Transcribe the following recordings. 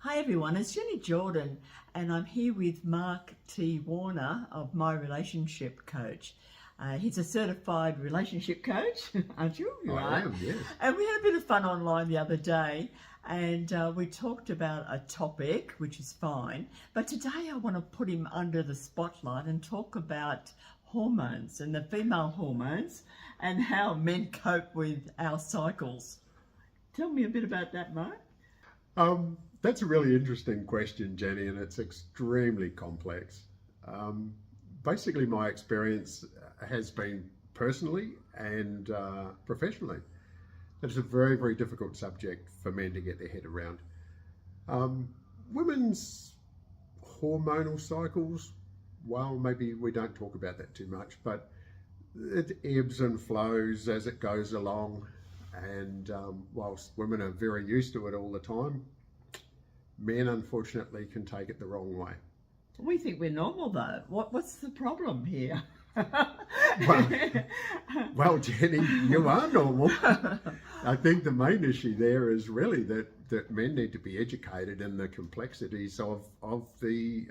Hi everyone, it's Jenny Jordan and I'm here with Mark T. Warner of My Relationship Coach. He's a certified relationship coach, aren't you? You I am, yes. And we had a bit of fun online the other day and we talked about a topic, which is fine, but today I want to put him under the spotlight and talk about hormones and the female hormones and how men cope with our cycles. Tell me a bit about that, Mark. That's a really interesting question, Jenny, and it's extremely complex. Basically, my experience has been personally and professionally. It's a very, very difficult subject for men to get their head around. Women's hormonal cycles, well, maybe we don't talk about that too much, but it ebbs and flows as it goes along. And whilst women are very used to it all the time, men unfortunately can take it the wrong way. We think we're normal though. What's the problem here? Well, Jenny, you are normal. I think the main issue there is really that men need to be educated in the complexities of the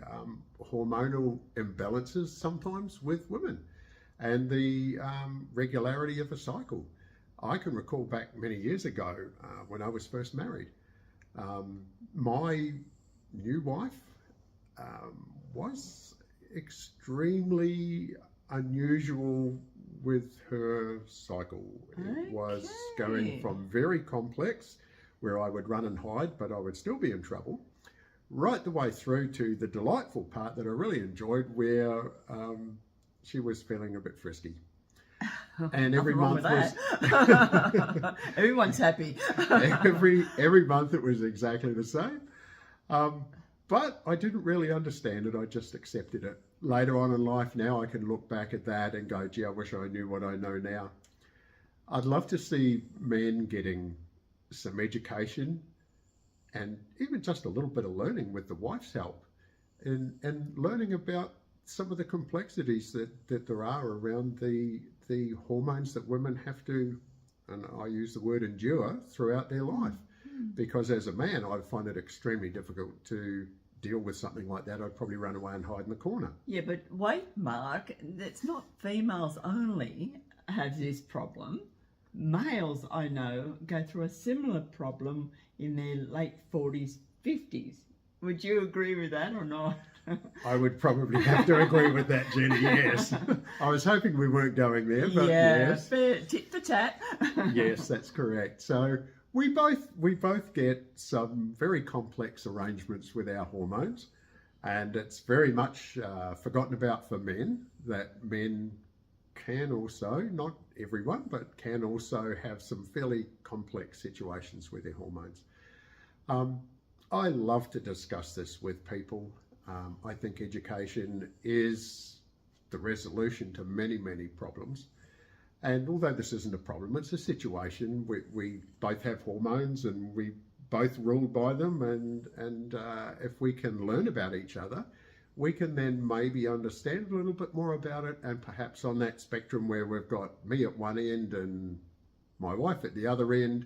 hormonal imbalances sometimes with women and the regularity of a cycle. I can recall back many years ago when I was first married. My new wife was extremely unusual with her cycle. It was going from very complex, where I would run and hide, but I would still be in trouble, right the way through to the delightful part that I really enjoyed, where she was feeling a bit frisky. And every month was everyone's happy. every month it was exactly the same. But I didn't really understand it. I just accepted it. Later on in life now, I can look back at that and go, gee, I wish I knew what I know now. I'd love to see men getting some education and even just a little bit of learning with the wife's help and learning about some of the complexities that there are around the hormones that women have to, and I use the word endure, throughout their life. Because as a man, I find it extremely difficult to deal with something like that. I'd probably run away and hide in the corner. Yeah, but wait, Mark, it's not females only have this problem. Males, I know, go through a similar problem in their late 40s, 50s. Would you agree with that or not? I would probably have to agree with that, Jenny, yes. I was hoping we weren't going there, but yes. Yeah, tit for tat. Yes, that's correct. So we both get some very complex arrangements with our hormones, and it's very much forgotten about for men, that men can also, not everyone, but can also have some fairly complex situations with their hormones. I love to discuss this with people. I think education is the resolution to many, many problems. And although this isn't a problem, it's a situation. We both have hormones and we both rule by them. And if we can learn about each other, we can then maybe understand a little bit more about it. And perhaps on that spectrum where we've got me at one end and my wife at the other end,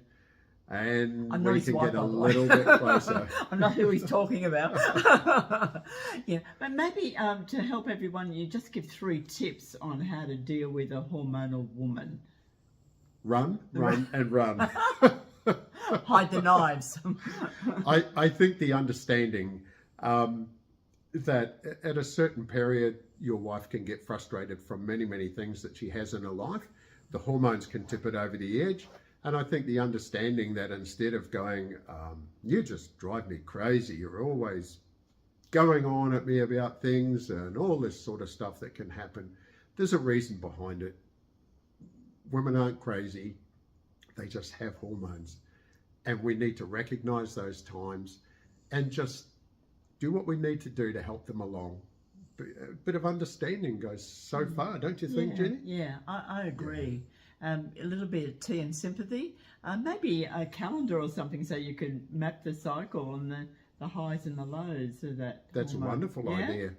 and we can get a little bit closer. I'm not who he's talking about. Yeah, but maybe to help everyone, you just give 3 tips on how to deal with a hormonal woman. Run, and run. Hide the knives. I think the understanding that at a certain period, your wife can get frustrated from many, many things that she has in her life. The hormones can tip it over the edge. And I think the understanding that instead of going, you just drive me crazy, you're always going on at me about things and all this sort of stuff that can happen, there's a reason behind it. Women aren't crazy, they just have hormones. And we need to recognize those times and just do what we need to do to help them along. A bit of understanding goes so far, don't you think, Jenny? Yeah, I agree. Yeah. A little bit of tea and sympathy, maybe a calendar or something so you can map the cycle and the highs and the lows of that. That's hormone. A wonderful idea.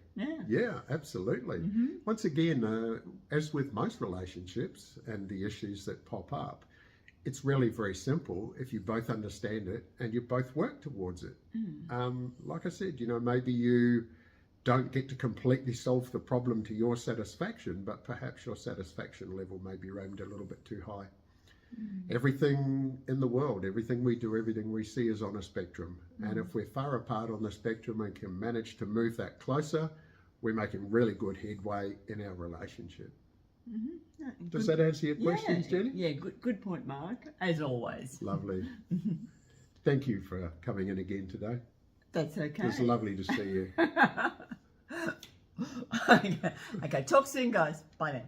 Yeah, absolutely. Once again, as with most relationships and the issues that pop up, it's really very simple if you both understand it and you both work towards it. Like I said, maybe you don't get to completely solve the problem to your satisfaction, but perhaps your satisfaction level may be aimed a little bit too high. Everything in the world, everything we do, everything we see is on a spectrum. And if we're far apart on the spectrum and can manage to move that closer, we're making really good headway in our relationship. Does that answer your questions, Jenny? Yeah, good point, Mark, as always. Lovely. Thank you for coming in again today. That's okay. It was lovely to see you. Okay, talk soon, guys. Bye then.